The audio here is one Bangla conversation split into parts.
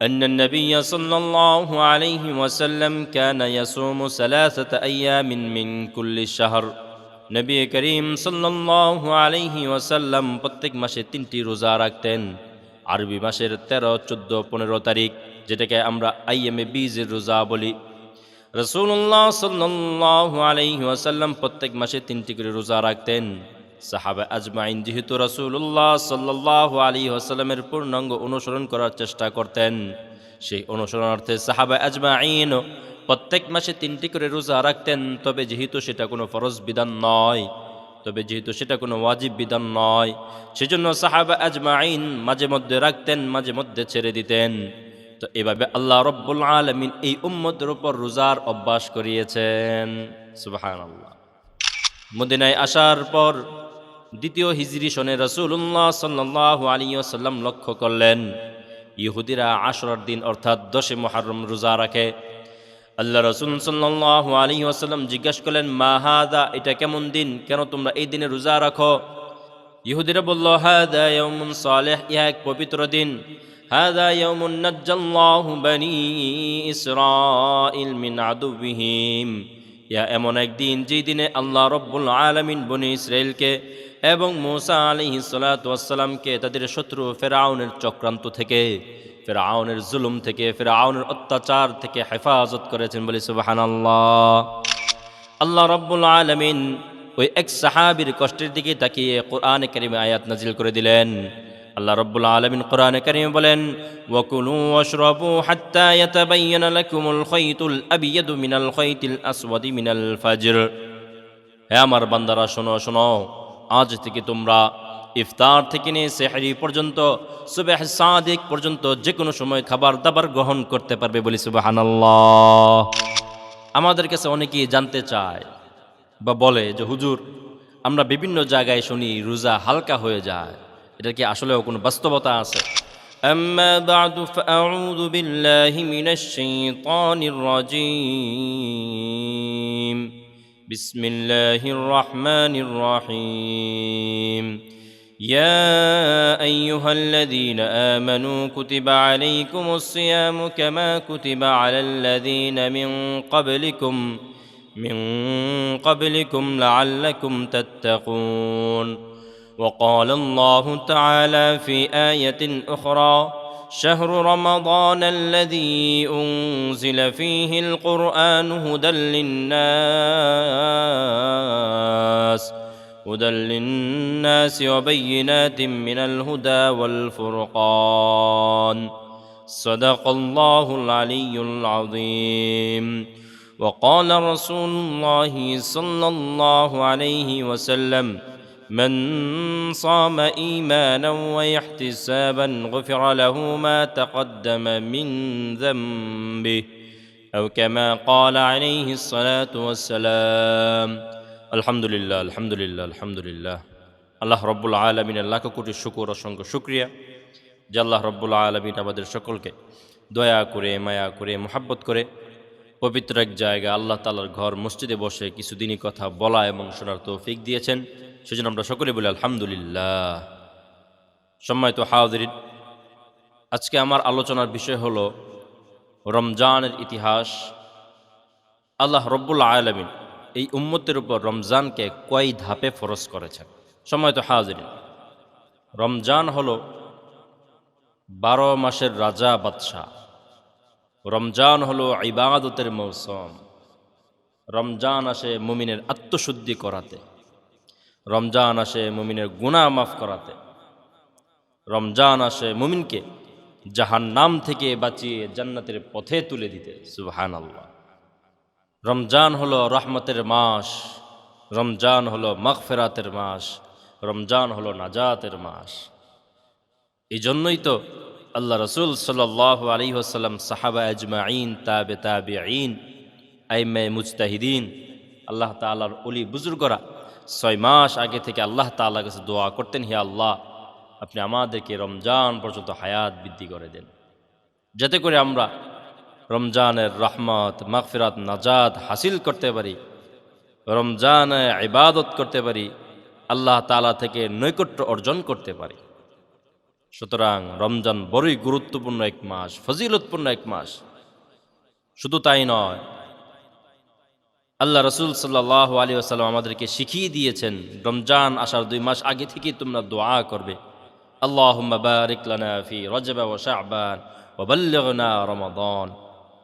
أن النبي صلى الله عليه وسلم كان يصوم 3 أيام من كل شهر নবী করিম সাল্লাল্লাহু আলাইহি ওয়াসাল্লাম প্রত্যেক মাসে 3টি রোজা রাখতেন। আরবি মাসের 13, 14, 15 তারিখ, যেটাকে আমরা আইয়ামে বীজের রোজা বলি। রাসূলুল্লাহ সাল্লাল্লাহু আলাইহি ওয়াসাল্লাম প্রত্যেক মাসে 3টি করে রোজা রাখতেন। সাহাবা আজমাইন যেহেতু রাসূলুল্লাহ সাল্লাল্লাহু আলাইহি ওয়াসাল্লামের পূর্ণাঙ্গ অনুসরণ করার চেষ্টা করতেন, সেই অনুসরণার্থে সাহাবা আজমাইন প্রত্যেক মাসে 3টি করে রোজা রাখতেন। তবে যেহেতু সেটা কোনো ফরজ বিধান নয়, ওয়াজিব বিধান নয়, সেজন্য সাহাবা আজমাইন মাঝে মধ্যে রাখতেন, মাঝে মধ্যে ছেড়ে দিতেন। তো এভাবে আল্লাহ রব্বুল আলামিন এই উম্মতের উপর রোজার অভ্যাস করিয়েছেন। সুবহানাল্লাহ। মদিনায় আসার পর দ্বিতীয় হিজরি সনে রাসূলুল্লাহ সাল্লাল্লাহু আলাইহি ওয়াসাল্লাম লক্ষ্য করলেন ইহুদিরা আশুরার দিন অর্থাৎ 10 মুহররম রোজা রাখে। আল্লাহ রাসূল সাল্লাল্লাহু আলাইহি ওয়াসাল্লাম জিজ্ঞাসা করলেন, মা হাদা, এটা কেমন দিন, কেন তোমরা এই দিনে রোজা রাখো? ইহুদিরা বলল, হাদা ইয়াউমুন সালিহ, ইহা এক পবিত্র দিন। হাদা ইয়াউমুন নাজ্জাল্লাহু বনি ইসরাঈল মিন আদুবিহিম, ইহা এমন এক দিন যেই দিনে আল্লাহ রব্বুল আলামিন বনি ইসরাইলকে এবং মূসা আলাইহিস সালাতু ওয়াস সালামকে তাদের শত্রু ফিরআউনের চক্রান্ত থেকে, ফিরআউনের জুলুম থেকে, ফিরআউনের অত্যাচার থেকে হেফাজত করেছেন। বলি সুবহানাল্লাহ। আল্লাহ রাব্বুল আলামিন ওই এক সাহাবীর কষ্টের দিকে তাকিয়ে কোরআনে কারিমে আয়াত নাজিল করে দিলেন। আল্লাহ রাব্বুল আলামিন কোরআনে কারিমে বলেন, ওয়াকুলু ওয়াশরাবু হাত্তা ইয়াতাবায়্যানা লাকুমুল খাইতুল আবিয়াদু মিনাল খাইতিল আসওয়াদি মিনাল ফাজর। হে আমার বান্দারা, শোনো শোনো, আজ থেকে তোমরা ইফতার থেকে নিয়ে সেহরি পর্যন্ত, সুবহ সাদিক পর্যন্ত যে কোনো সময় খাবার দাবার গ্রহণ করতে পারবে। বলি সুবহানাল্লাহ। আমাদের কাছে অনেকেই জানতে চায় বা বলে যে হুজুর, আমরা বিভিন্ন জায়গায় শুনি রোজা হালকা হয়ে যায়, এটা কি আসলেও কোনো বাস্তবতা আছে? আম্মা বা'দু ফাআউযু বিল্লাহি মিনাশ শাইতানির রাজীম। বিসমিল্লাহির রহমানির রহিম। يا أيها الذين آمنوا كتب عليكم الصيام كما كتب على الذين من قبلكم لعلكم تتقون. وقال الله تعالى في آية أخرى شهر رمضان الذي أنزل فيه القرآن هدى للناس وبينات من الهدى والفرقان. صدق الله العلي العظيم. وقال رسول الله صلى الله عليه وسلم من صام إيمانا واحتسابا غفر له ما تقدم من ذنبه أو كما قال عليه الصلاة والسلام. আলহামদুলিল্লাহ, আলহামদুলিল্লাহ, আলহামদুলিল্লাহ। আল্লাহ রব্বুল আলামিনের লাখ কোটি শুকর, অসংখ্য শুকরিয়া যে আল্লাহ রব্বুল আলামিন আমাদের সকলকে দয়া করে, মায়া করে, মোহাব্বত করে পবিত্র এক জায়গা আল্লাহ তাআলার ঘর মসজিদে বসে কিছুদিনই কথা বলা এবং শোনার তৌফিক দিয়েছেন। সেজন্য আমরা সকলে বলি আলহামদুলিল্লাহ। সম্মানিত হাজিরিন, আজকে আমার আলোচনার বিষয় হলো রমজানের ইতিহাস। আল্লাহ রব্বুল আলামিন এই উম্মতের উপর রমজানকে কয় ধাপে ফরজ করেছেন। সম্মানিত হাজিরিন, রমজান হলো 12 মাসের রাজা বাদশাহ। রমজান হলো ইবাদতের মৌসুম। রমজান আসে মুমিনের আত্মশুদ্ধি করাতে, রমজান আসে মুমিনের গুনাহ মাফ করাতে, রমজান আসে মুমিনকে জাহান্নাম থেকে বাঁচিয়ে জান্নাতের পথে তুলে দিতে। সুবহানাল্লাহ। রমজান হলো রহমতের মাস, রমজান হলো মাগফিরাতের মাস, রমজান হলো নাজাতের মাস। এই জন্যই তো আল্লাহ রাসূল সাল্লাল্লাহু আলাইহি ওয়াসাল্লাম, সাহাবা আজমাইন, তাবিঈন, আইম্মায়ে মুজতাহিদিন, আল্লাহ তাআলার ওলি বুজুর্গরা 6 মাস আগে থেকে আল্লাহ তাআলার কাছে দোয়া করতেন, হে আল্লাহ, আপনি আমাদেরকে রমজান পর্যন্ত হায়াত বৃদ্ধি করে দেন, যাতে করে আমরা রমজানের রহমত, মাগফিরাত, নাজাত হাসিল করতে পারি, রমজানে ইবাদত করতে পারি, আল্লাহ তাআলা থেকে নৈকট্য অর্জন করতে পারি। সুতরাং রমজান বড়ই গুরুত্বপূর্ণ এক মাস, ফজিলতপূর্ণ এক মাস। শুধু তাই নয়, আল্লাহ রসুল সাল্লাল্লাহু আলাইহি ওয়াসাল্লাম আমাদেরকে শিখিয়ে দিয়েছেন রমজান আসার 2 মাস আগে থেকেই তোমরা দোয়া করবে, আল্লাহুম্মা বারিক লানা ফি রজব ওয়া শাবান ওয়া বাল্লিগনা রমাদান।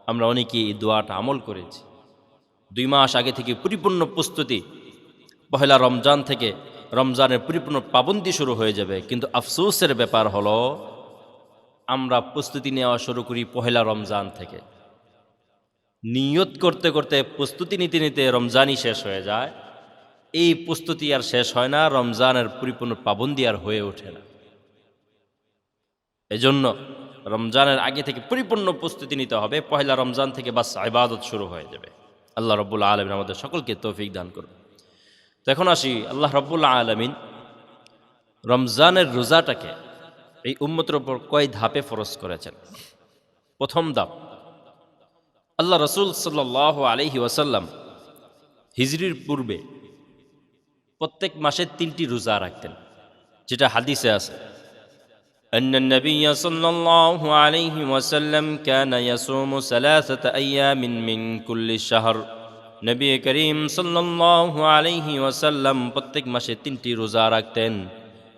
আমরা অনেকেই এই দোয়াটা আমল করেছি। 2 মাস আগে থেকে পরিপূর্ণ প্রস্তুতি, পহেলা রমজান থেকে রমজানের পরিপূর্ণ পাবন্দি শুরু হয়ে যাবে। কিন্তু আফসোসের ব্যাপার হলো আমরা প্রস্তুতি নেওয়া শুরু করি পহেলা রমজান থেকে। নিয়ত করতে করতে প্রস্তুতি নিতে নিতে রমজানই শেষ হয়ে যায়। এই প্রস্তুতি আর শেষ হয় না, রমজানের পরিপূর্ণ পাবন্দি আর হয়ে ওঠে না। এজন্য রমজানের আগে থেকে পরিপূর্ণ প্রস্তুতি নিতে হবে। পহেলা রমজান থেকে বাস ইবাদত শুরু হয়ে যাবে। আল্লাহ রাব্বুল আলামিন আমাদের সকলকে তৌফিক দান করুন। তো এখন আসি, আল্লাহ রাব্বুল আলামিন রমজানের রোজাটাকে এই উম্মতের উপর কয় ধাপে ফরজ করেছেন। প্রথম ধাপ, আল্লাহ রসুল সাল্লাল্লাহু আলাইহি ওয়াসাল্লাম হিজরির পূর্বে প্রত্যেক মাসে 3টি রোজা রাখতেন, যেটা হাদিসে আছে। أن النبي صلى الله عليه وسلم كان يصوم 3 أيام من كل شهر। নবী করিম সাল্লাল্লাহু আলাইহি ওয়াসাল্লাম প্রত্যেক মাসে 3টি রোজা রাখতেন।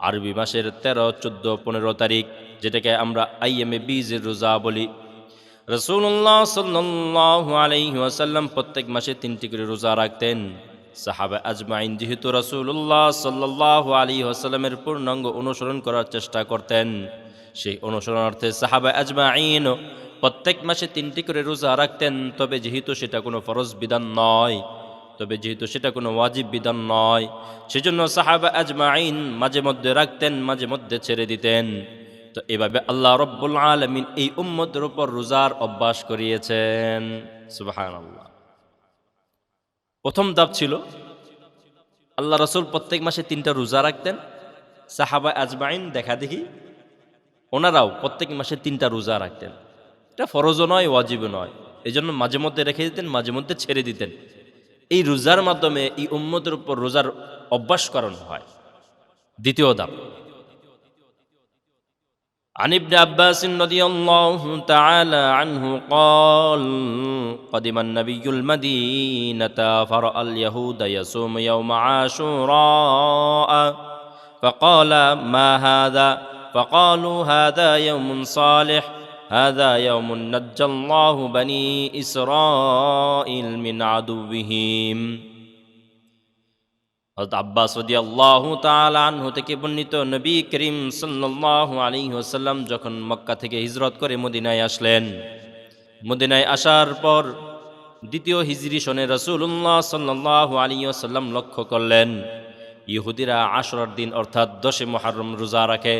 আরবি মাসের 13, 14, 15 তারিখ, যেটাকে আমরা আইয়ামে বীজের রোজা বলি। রাসূলুল্লাহ সাল্লাল্লাহু আলাইহি ওয়াসাল্লাম প্রত্যেক মাসে 3টি করে রোজা রাখতেন। সাহাবা আজমাইন যেহেতু রাসূলুল্লাহ সাল্লাল্লাহু আলাইহি ওয়াসাল্লামের পূর্ণাঙ্গ অনুসরণ করার চেষ্টা করতেন, সেই অনুসরণার্থে সাহাবা আজমাইন প্রত্যেক মাসে 3টি করে রোজা রাখতেন। তবে যেহেতু সেটা কোনো ফরজ বিধান নয়, ওয়াজিব বিধান নয়, সেজন্য সাহাবা আজমাইন মাঝে মধ্যে রাখতেন, মাঝে মধ্যে ছেড়ে দিতেন। তো এভাবে আল্লাহ রব্বুল আলামিন এই উম্মতের উপর রোজার অভ্যাস করিয়েছেন। সুবহানাল্লাহ। প্রথম ধাপ ছিল আল্লাহ রসুল প্রত্যেক মাসে 3টা রোজা রাখতেন। সাহাবা আজমাইন দেখা দেখি ওনারাও প্রত্যেক মাসে 3টা রোজা রাখতেন। এটা ফরজও নয়, ওয়াজিবও নয়, এই জন্য মাঝে মধ্যে রেখে দিতেন, মাঝে মধ্যে ছেড়ে দিতেন। এই রোজার মাধ্যমে এই উম্মতের উপর রোজার অভ্যাস করানো হয়। দ্বিতীয় ধাপ, عن ابن عباس رضي الله تعالى عنه قال قدم النبي المدينة فرأى اليهود يصوم يوم عاشوراء فقال ما هذا؟ فقالوا هذا يوم صالح، هذا يوم نجى الله بني إسرائيل من عدوهم। হযরত আব্বাস রাদিয়াল্লাহু তাআলা আনহু থেকে বর্ণিত, নবী করিম সাল্লাল্লাহু আলাইহি ওয়াসাল্লাম যখন মক্কা থেকে হিজরত করে মদিনায় আসলেন, মদিনায় আসার পর দ্বিতীয় হিজরি সনে রাসূলুল্লাহ সাল্লাল্লাহু আলাইহি ওয়াসাল্লাম লক্ষ্য করলেন ইহুদিরা আশুরার দিন অর্থাৎ 10 মুহররম রোজা রাখে।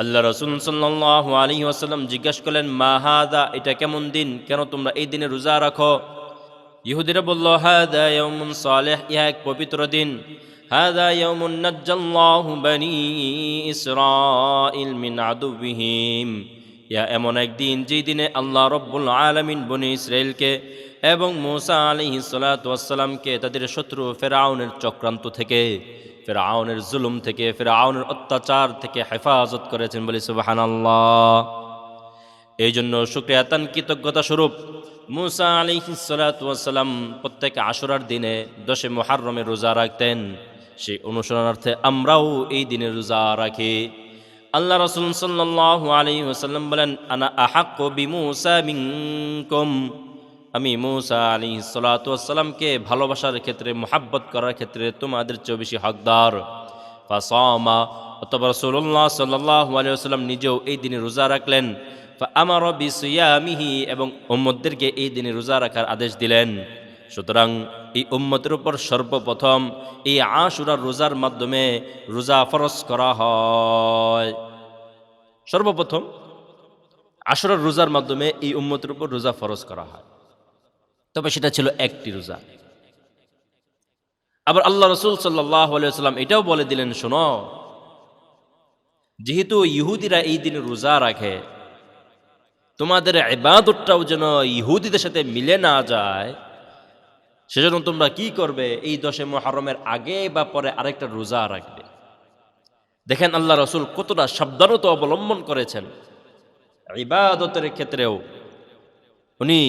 আল্লাহ রাসূল সাল্লাল্লাহু আলাইহি ওয়াসাল্লাম জিজ্ঞাসা করলেন, মা হাদা, এটা কেমন দিন, কেন তোমরা এই দিনে রোজা রাখো? ইহুদিরা বলল, হাদা ইয়াউমুন সালেহ, ইহা এক পবিত্র দিন। হাদা ইয়াউমুন নাজ্জাল্লাহু বনি ইসরাঈল মিন আদুবিহিম, ইহা এমন এক দিন যেই দিনে আল্লাহ রব্বুল আলামিন বনি ইসরাইলকে এবং মূসা আলাইহিস সালাতু ওয়াস সালামকে তাদের শত্রু ফিরআউনের চক্রান্ত থেকে, ফিরআউনের জুলুম থেকে, ফিরআউনের অত্যাচার থেকে হেফাজত করেছেন। বলি সুবহানাল্লাহ। এই জন্য শুকরিয়া তান কৃতজ্ঞতা স্বরূপ মূসা আলাইহিস সালাতু ওয়াস সালাম প্রত্যেক আশুরার দিনে 10 মুহররমে রোজা রাখতেন। সেই অনুসরণার্থে আমরাও এই দিনে রোজা রাখি। আল্লাহ রাসূল সাল্লাল্লাহু আলাইহি ওয়াসাল্লাম বলেন, আনা আহাক্কু বিমূসা মিনকুম, আমি মূসা আলাইহিস সালাতু ওয়াস সালামকে ভালোবাসার ক্ষেত্রে, মুহাব্বত করার ক্ষেত্রে তোমাদের চেয়ে বেশি হকদার। ফাসামা, অতঃপর রাসূলুল্লাহ সাল্লাল্লাহু আলাইহি ওয়াসাল্লাম নিজেও এই দিনে রোজা রাখলেন। ফাআমারা বিসিয়ামিহি, এবং উম্মতদেরকে এই দিনে রোজা রাখার আদেশ দিলেন। সুতরাং এই উম্মতের উপর সর্বপ্রথম এই আশুরার রোজার মাধ্যমে রোজা ফরজ করা হয়। সর্বপ্রথম আশুরার রোজার মাধ্যমে এই উম্মতের উপর রোজা ফরজ করা হয়। তবে সেটা ছিল একটি রোজা। আবার আল্লাহ রাসূল সাল্লাল্লাহু আলাইহি ওয়াসাল্লাম এটাও বলে দিলেন, শোনো, যেহেতু ইহুদিরা এই দিনে রোজা রাখে, তোমাদের ইবাদতটাও যেন ইহুদিদের সাথে মিলে না যায়, সেজন্য তোমরা কি করবে, এই 10 মুহররমের আগে বা পরে আরেকটা রোজা রাখবে। দেখেন আল্লাহ রসুল কতটা সাবধানতা অবলম্বন করেছেন। ইবাদতের ক্ষেত্রেও উনি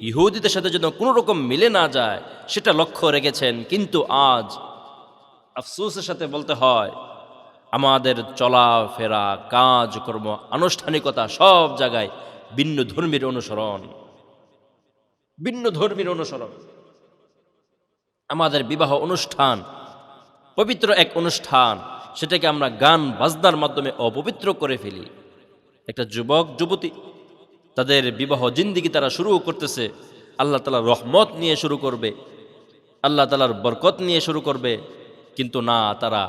ইহুদিদের সাথে যেন কোনো রকম মিলে না যায় সেটা লক্ষ্য রেখেছেন। কিন্তু আজ আফসোসের সাথে বলতে হয়, আমাদের চলাফেরা, কাজকর্ম, আনুষ্ঠানিকতা সব জায়গায় ভিন্ন ধর্মীর অনুসরণ, ভিন্ন ধর্মীর অনুসরণ। আমাদের বিবাহ অনুষ্ঠান পবিত্র এক অনুষ্ঠান, সেটাকে আমরা গান বাজনার মাধ্যমে অপবিত্র করে ফেলি। একটা যুবক যুবতী তাদের বিবাহ জিন্দিগি তারা শুরু করতেছে, আল্লাহ তাআলার রহমত নিয়ে শুরু করবে, আল্লাহ তাআলার বরকত নিয়ে শুরু করবে, কিন্তু না, তারা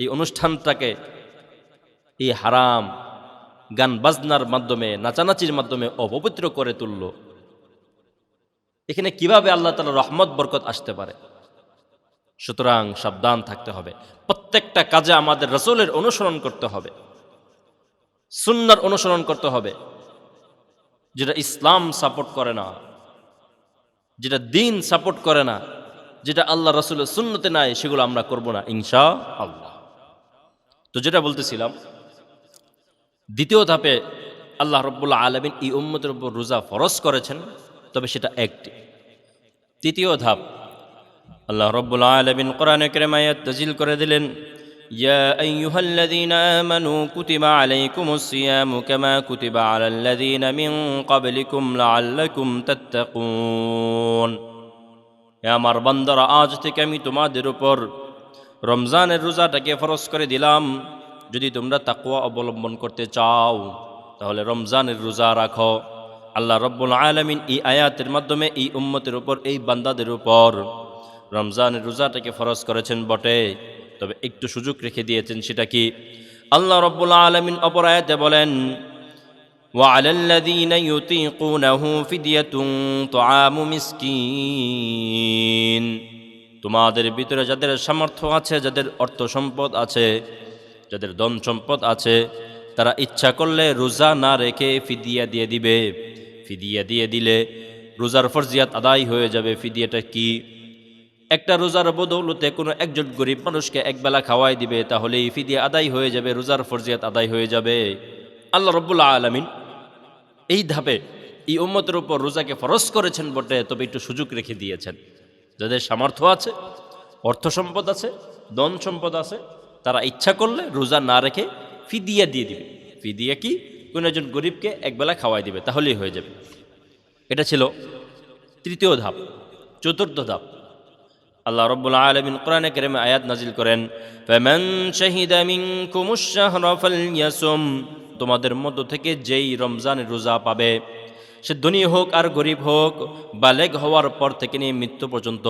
এই অনুষ্ঠানটাকে এই হারাম গান বাজনার মাধ্যমে, নাচানাচির মাধ্যমে অপবিত্র করে তুলল। এখানে কিভাবে আল্লাহ তাআলার রহমত বরকত আসতে পারে? সুতরাং সাবধান থাকতে হবে। প্রত্যেকটা কাজে আমাদের রাসূলের অনুসরণ করতে হবে, সুন্নাহর অনুসরণ করতে হবে। যেটা ইসলাম সাপোর্ট করে না, যেটা দ্বীন সাপোর্ট করে না, যেটা আল্লাহ রাসূলের সুন্নতে নাই, সেগুলো আমরা করব না ইনশাআল্লাহ। তো যেটা বলতেছিলাম, দ্বিতীয় ধাপে আল্লাহ রাব্বুল আলামিন এই উম্মতের উপর রোজা ফরজ করেছেন, তবে সেটা একটি। তৃতীয় ধাপ আল্লাহ রাব্বুল আলামিন কোরআনে কারীমে আয়াত নাযিল করে দিলেন, ইয়া আইয়ুহাল্লাযীনা আমানু কুতিবা আলাইকুমুস সিয়ামু কামা কুতিবা আলাল্লাযীনা মিন ক্বাবলিকুম লাআল্লাকুম তাত্তাকুন। হে আমার বান্দারা, আজ থেকে আমি তোমাদের উপর রমজানের রোজাটাকে ফরজ করে দিলাম। যদি তোমরা তাকওয়া অবলম্বন করতে চাও তাহলে রমজানের রোজা রাখো। আল্লাহ রাব্বুল আলামিন এই আয়াতের মাধ্যমে এই উম্মতের উপর, এই বান্দাদের উপর রমজানের রোজাটাকে ফরজ করেছেন বটে, তবে একটু সুযোগ রেখে দিয়েছেন। সেটা কি? আল্লাহ রাব্বুল আলামিন অপর আয়াতে বলেন, ওয়ালাল্লাযীনা ইউতীকুনাহু ফিদিয়াতুন তুআমু মিসকিন। তোমাদের ভিতরে যাদের সামর্থ্য আছে, যাদের অর্থ সম্পদ আছে, যাদের ধন সম্পদ আছে, তারা ইচ্ছা করলে রোজা না রেখে ফিদিয়া দিয়ে দিবে। ফিদিয়া দিয়ে দিলে রোজার ফরজিয়াত আদায় হয়ে যাবে। ফিদিয়াটা কি? একটা রোজার বদৌলতে কোনো একজন গরিব মানুষকে একবেলা খাওয়াই দিবে, তাহলেই ফিদিয়া আদায় হয়ে যাবে, রোজার ফরজিয়াত আদায় হয়ে যাবে। আল্লাহ রাব্বুল আলামিন এই ধাপে এই উম্মতের উপর রোজাকে ফরজ করেছেন বটে, তবে একটু সুযোগ রেখে দিয়েছেন। যাদের সামর্থ্য আছে, অর্থ সম্পদ আছে, ধন সম্পদ আছে, তারা ইচ্ছা করলে রোজা না রেখে ফিদিয়া দিয়ে দিবে। ফিদিয়া কি? কোনো একজন গরিবকে একবেলা খাওয়াই দিবে, তাহলেই হয়ে যাবে। এটা ছিল তৃতীয় ধাপ। চতুর্থ ধাপ আল্লাহ রাব্বুল আলামিন কোরআনে কারীমে আয়াত নাজিল করেন, ফামান শাহিদা মিনকুমুশ শাহরা ফালইয়াসুম। তোমাদের মধ্য থেকে যেই রমজানের রোজা পাবে, সে ধনী হোক আর গরিব হোক, বালেগ হওয়ার পর থেকে নিয়ে মৃত্যু পর্যন্ত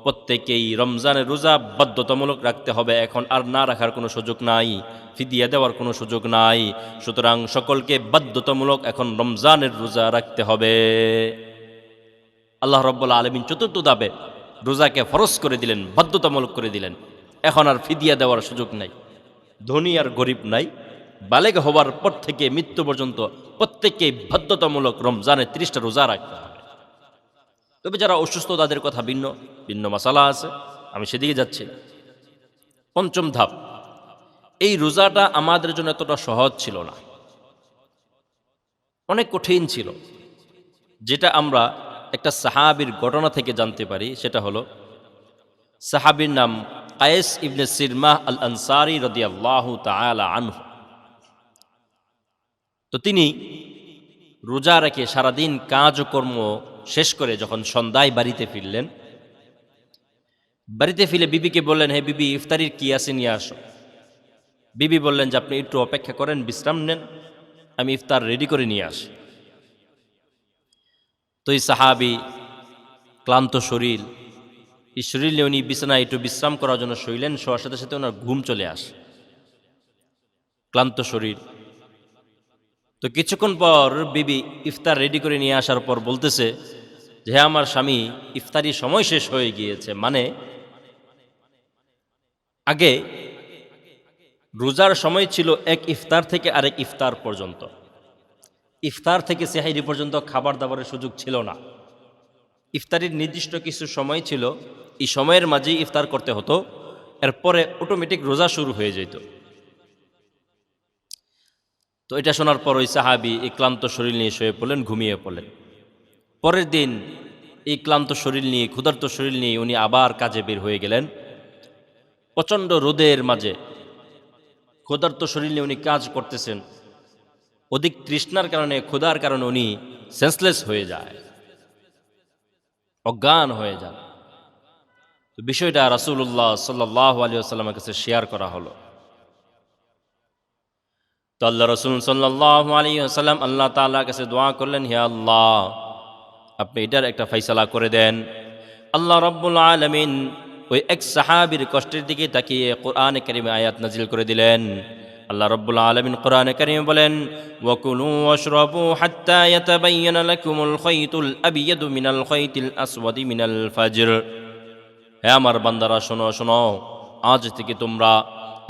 প্রত্যেকেই রমজানের রোজা বাধ্যতামূলক রাখতে হবে। এখন আর না রাখার কোনো সুযোগ নাই, ফিদিয়া দেওয়ার কোনো সুযোগ নাই। সুতরাং সকলকে বাধ্যতামূলক এখন রমজানের রোজা রাখতে হবে। আল্লাহ রাব্বুল আলামিন চতুর্থ ধাপে রোজাকে ফরজ করে দিলেন, বাধ্যতামূলক করে দিলেন। এখন আর ফিদিয়া দেওয়ার সুযোগ নাই, ধনী আর গরিব নাই, বালেগ হওয়ার পর থেকে মৃত্যু পর্যন্ত প্রত্যেককেই বাধ্যতামূলক রমজানের 30টা রোজা রাখতে হবে। তবে যারা অসুস্থ তাদের কথা ভিন্ন ভিন্ন মাসালা আছে, আমি সেদিকে যাচ্ছি। পঞ্চম ধাপ, এই রোজাটা আমাদের জন্য এতটা সহজ ছিল না, অনেক কঠিন ছিল। যেটা আমরা একটা সাহাবীর ঘটনা থেকে জানতে পারি, সেটা হলো সাহাবীর নাম কায়েস ইবনে সিরমাহ আল আনসারী রাদিয়াল্লাহু তাআলা আনহু। তো তিনি রোজা রেখে সারাদিন কাজকর্ম শেষ করে যখন সন্ধ্যায় বাড়িতে ফিরলেন, বাড়িতে ফিরে বিবিকে বললেন, হে বিবি, ইফতারির কি আছে নিয়ে আসো। বিবি বললেন যে আপনি একটু অপেক্ষা করেন, বিশ্রাম নেন, আমি ইফতার রেডি করে নিয়ে আসি। তো এই সাহাবী ক্লান্ত শরীর, এই শরীর নিয়ে উনি বিছানায় একটু বিশ্রাম করার জন্য শুইলেন। শোয়ার সাথে সাথে ওনার ঘুম চলে আসে, ক্লান্ত শরীর। তো কিছুক্ষণ পর বিবি ইফতার রেডি করে নিয়ে আসার পর বলতেছে যে, হ্যাঁ আমার স্বামী, ইফতারি সময় শেষ হয়ে গিয়েছে। মানে আগে রোজার সময় ছিল এক ইফতার থেকে আরেক ইফতার পর্যন্ত, ইফতার থেকে সেহরি পর্যন্ত খাবার দাবারের সুযোগ ছিল না। ইফতারির নির্দিষ্ট কিছু সময় ছিল, এই সময়ের মাঝেই ইফতার করতে হতো, এরপরে অটোমেটিক রোজা শুরু হয়ে যেত। তো এটা শোনার পর ওই সাহাবী এই ক্লান্ত শরীর নিয়ে শুয়ে পড়লেন, ঘুমিয়ে পড়লেন। পরের দিন এই ক্লান্ত শরীর নিয়ে, ক্ষুধার্ত শরীর নিয়ে উনি আবার কাজে বের হয়ে গেলেন। প্রচণ্ড রোদের মাঝে ক্ষুধার্ত শরীর নিয়ে উনি কাজ করতেছেন। অধিক তৃষ্ণার কারণে, ক্ষুধার কারণে উনি সেন্সলেস হয়ে যায়, অজ্ঞান হয়ে যান। তো বিষয়টা রাসূলুল্লাহ সাল্লাল্লাহু আলাইহি ওয়াসাল্লামের কাছে শেয়ার করা হলো। তো আল্লাহ রাসূল সাল্লাল্লাহু আলাইহি ওয়াসাল্লাম আল্লাহ তাআলার কাছে দোয়া করলেন, হে আল্লাহ, আপনি এটার একটা ফয়সালা করে দেন। আল্লাহ রাব্বুল আলামিন ওই এক সাহাবীর কষ্টের দিকে তাকিয়ে কোরআনে কারিমে আয়াত নাজিল করে দিলেন। আল্লাহ রাব্বুল আলামিন কোরআনে কারিমে বলেন, ওয়াকুলু ওয়াশরাবু হাত্তা ইয়াতাবায়্যানা লাকুমুল খায়তুল আবিয়াদু মিনাল খায়তিল আসওয়াদি মিনাল ফাজর। হে আমার বান্দারা, শোনো শোনো, আজ থেকে তোমরা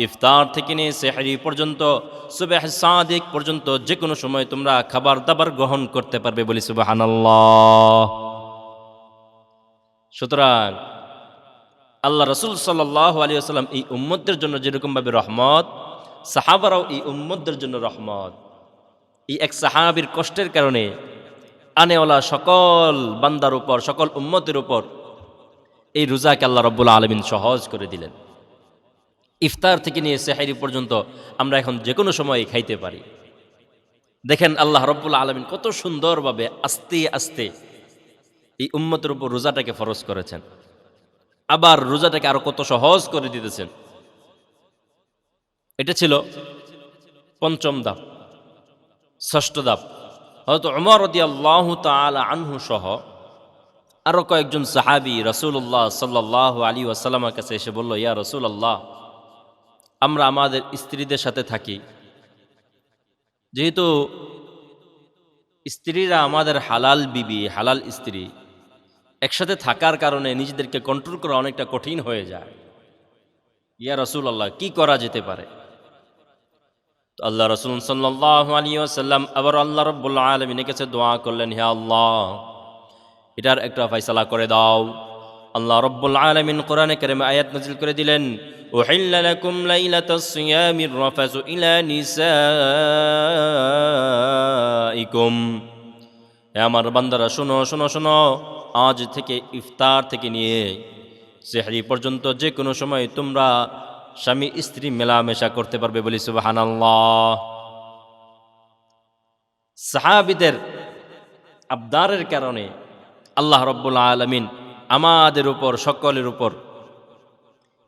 ইফতার থেকে নিয়ে সেহরি পর্যন্ত, সুবহ সাদিক পর্যন্ত যে কোনো সময় তোমরা খাবার দাবার গ্রহণ করতে পারবে, বলি সুবহানাল্লাহ। সুতরাং আল্লাহ রাসূল সাল্লাল্লাহু আলাইহি ওয়াসাল্লাম এই উম্মতদের জন্য যেরকমভাবে রহমত, সাহাবারাও এই উম্মতদের জন্য রহমত। এই এক সাহাবীর কষ্টের কারণে আনেওয়ালা সকল বান্দার উপর, সকল উম্মতের উপর এই রোজাকে আল্লাহ রাব্বুল আলামিন সহজ করে দিলেন। ইফতার থেকে নিয়ে সেহরি পর্যন্ত আমরা এখন যে কোনো সময় খাইতে পারি। দেখেন আল্লাহ রাব্বুল আলামিন কত সুন্দরভাবে আস্তে আস্তে এই উম্মতের উপর রোজাটাকে ফরজ করেছেন, আবার রোজাটাকে আরো কত সহজ করে দিতেছেন। এটা ছিল পঞ্চম ধাপ। ষষ্ঠ ধাপ, হযরত ওমর রাদিয়াল্লাহু তাআলা আনহু সহ আরো কয়েকজন সাহাবী রাসূলুল্লাহ সাল্লাল্লাহু আলাইহি ওয়াসাল্লামের কাছে এসে বলল, ইয়া রাসূলুল্লাহ, আমরা আমাদের স্ত্রীদের সাথে থাকি, যেহেতু স্ত্রীরা আমাদের হালাল বিবি, হালাল স্ত্রী, একসাথে থাকার কারণে নিজেদেরকে কন্ট্রোল করা অনেকটা কঠিন হয়ে যায়। ইয়া রাসূলুল্লাহ, কি করা যেতে পারে? তো আল্লাহ রাসূল সাল্লাল্লাহু আলাইহি ওয়াসাল্লাম আবার আল্লাহ রাব্বুল আলামিনের কাছে দোয়া করলেন, হে আল্লাহ, এটার একটা ফয়সালা করে দাও। আল্লাহ রাব্বুল আলামিন কোরআনে কারিমে আয়াত নাযিল করে দিলেন, উহিল্লা লাকুম লাইলাতাস সিয়ামির রাফাসু ইলা নিসাইকুম। হে আমার বান্দারা, শোনো শোনো শোনো, আজ থেকে ইফতার থেকে নিয়ে সেহরি পর্যন্ত যে কোনো সময় তোমরা স্বামী স্ত্রী মেলামেশা করতে পারবে, বলি সুবহানাল্লাহ। সাহাবীদের আবদারের কারণে আল্লাহ রাব্বুল আলামিন আমাদের উপর, সকলের উপর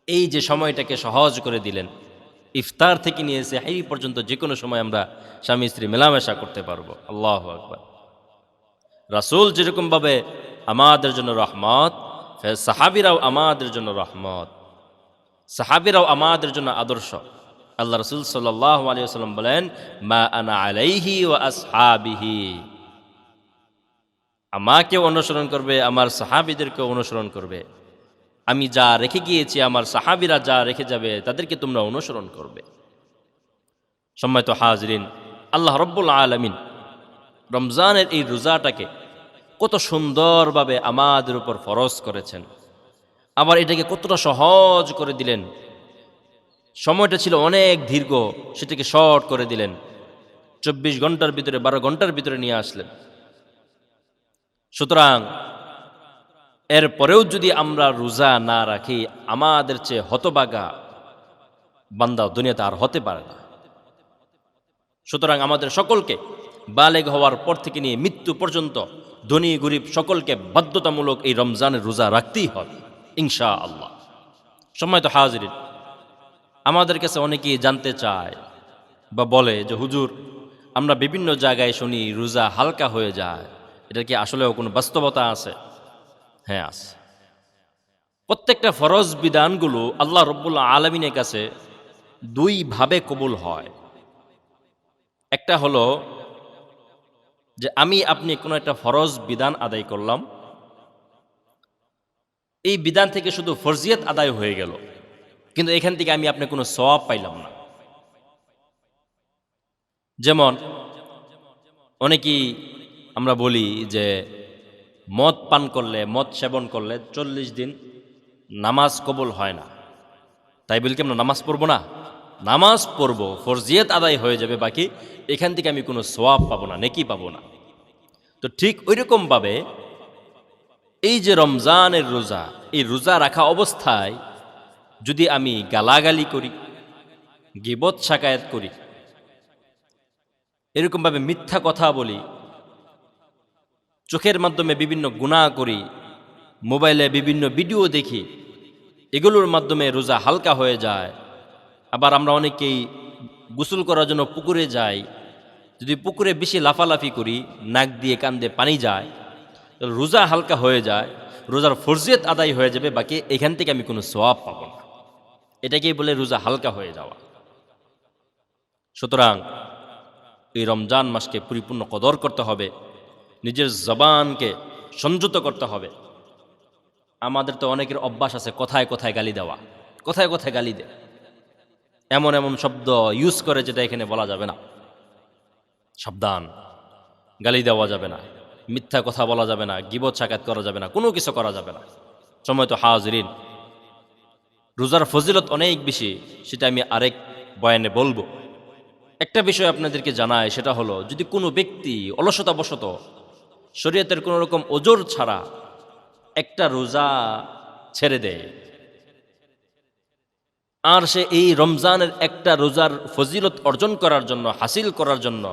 এই যে সময়টাকে সহজ করে দিলেন। ইফতার থেকে নিয়ে সেহরি পর্যন্ত যে কোনো সময় আমরা স্বামী স্ত্রী মেলামেশা করতে পারবো। আল্লাহু আকবার। রাসূল যেরকমভাবে আমাদের জন্য রহমত, সাহাবীরাও আমাদের জন্য রহমত, সাহাবীরাও আমাদের জন্য আদর্শ। আল্লাহ রাসূল সাল্লাল্লাহু আলাইহি ওয়াসাল্লাম বলেন, মা আনা আলাইহি ওয়া আসহাবিহি। আমাকে অনুসরণ করবে, আমার সাহাবীদেরকে অনুসরণ করবে। আমি যা রেখে গিয়েছি, আমার সাহাবীরা যা রেখে যাবে, তাদেরকে তোমরা অনুসরণ করবে। সম্মানিত হাজরিন, আল্লাহ রাব্বুল আলামিন রমজানের এই রোজাটাকে কত সুন্দরভাবে আমাদের উপর ফরজ করেছেন, আবার এটাকে কতটা সহজ করে দিলেন। সময়টা ছিল অনেক দীর্ঘ, সেটাকে শর্ট করে দিলেন। 24 ঘন্টার ভিতরে, 12 ঘন্টার ভিতরে নিয়ে আসলেন। সুতরাং এরপরেও যদি আমরা রোজা না রাখি, আমাদের চেয়ে হতভাগা বান্দা দুনিয়াতে আর হতে পারে না। সুতরাং আমাদের সকলকে বালেগ হওয়ার পর থেকে নিয়ে মৃত্যু পর্যন্ত, ধনী গরিব সকলকে বাধ্যতামূলক এই রমজানের রোজা রাখতেই হবে ইনশাআল্লাহ। সম্মানিত হাজিরিন, আমাদের কাছে অনেকেই জানতে চায় বা বলে যে, হুজুর, আমরা বিভিন্ন জায়গায় শুনি রোজা হালকা হয়ে যায়, এটা কি আসলেও কোনো বাস্তবতা আছে? হ্যাঁ, আছে। প্রত্যেকটা ফরজ বিধানগুলো আল্লাহ রাব্বুল আলামিনের কাছে দুই ভাবে কবুল হয়। একটা হলো যে আমি আপনি কোনো একটা ফরজ বিধান আদায় করলাম, এই বিধান থেকে শুধু ফরজিয়ত আদায় হয়ে গেল, কিন্তু এখান থেকে আমি আপনি কোনো সওয়াব পাইলাম না। যেমন অনেকেই আমরা বলি যে মদ পান করলে, মদ সেবন করলে 40 দিন নামাজ কবুল হয় না, তাই বলি কি আমরা নামাজ পড়বো না? নামাজ পড়ব, ফরজিয়ত আদায় হয়ে যাবে, বাকি এখান থেকে আমি কোনো সওয়াব পাবো না, নেকি পাবো না। তো ঠিক ওইরকমভাবে এই যে রমজানের রোজা, এই রোজা রাখা অবস্থায় যদি আমি গালাগালি করি, গীবত শাকায়াত করি, এরকমভাবে মিথ্যা কথা বলি, চোখের মাধ্যমে বিভিন্ন গুনাহ করি, মোবাইলে বিভিন্ন ভিডিও দেখি, এগুলোর মাধ্যমে রোজা হালকা হয়ে যায়। আবার আমরা অনেকেই গোসল করার জন্য পুকুরে যাই, যদি পুকুরে বেশি লাফালাফি করি, নাক দিয়ে কান দিয়ে পানি যায়, তাহলে রোজা হালকা হয়ে যায়, রোজার ফরজিয়ত আদায় হয়ে যাবে, বাকি এখান থেকে আমি কোনো সওয়াব পাবো না। এটাকেই বলে রোজা হালকা হয়ে যাওয়া। সুতরাং এই রমজান মাসকে পরিপূর্ণ কদর করতে হবে, নিজের জবানকে সংযত করতে হবে। আমাদের তো অনেকের অভ্যাস আছে কথায় কথায় গালি দেওয়া, কথায় কথায় গালি দেয়, এমন এমন শব্দ ইউজ করে যেটা এখানে বলা যাবে না। সাবধান, গালি দেওয়া যাবে না, মিথ্যা কথা বলা যাবে না, গীবত শাকায়াত করা যাবে না, কোনো কিছু করা যাবে না। সময় তো হাজিরিন, রোজার ফজিলত অনেক বেশি, সেটা আমি আরেক বয়ানে বলবো। একটা বিষয় আপনাদেরকে জানায়, সেটা হলো যদি কোনো ব্যক্তি অলসতাবশত শরীয়তের কোনো রকম ওজর ছাড়া একটা রোজা ছেড়ে দেয়, আর সে এই রমজানের একটা রোজার ফজিলত অর্জন করার জন্য, হাসিল করার জন্য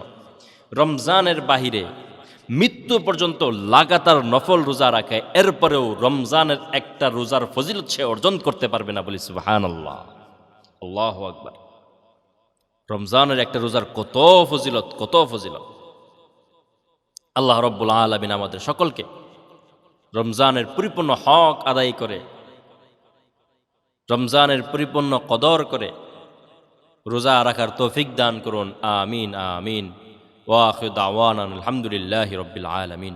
রমজানের বাহিরে মৃত্যু পর্যন্ত লাগাতার নফল রোজা রাখে, এরপরেও রমজানের একটা রোজার ফজিলত সে অর্জন করতে পারবে না। বলি সুবহানাল্লাহ, আল্লাহু আকবার। রমজানের একটা রোজার কত ফজিলত, কত ফজিলত। আল্লাহ রব্বুল আলামিন আমাদের সকলকে রমজানের পরিপূর্ণ হক আদায় করে, রমজানের পরিপূর্ণ কদর করে রোজা রাখার তৌফিক দান করুন। আমিন আমিন। ওয়া আখিরু দাওয়ানা আলহামদুলিল্লাহি রাব্বিল আলামিন।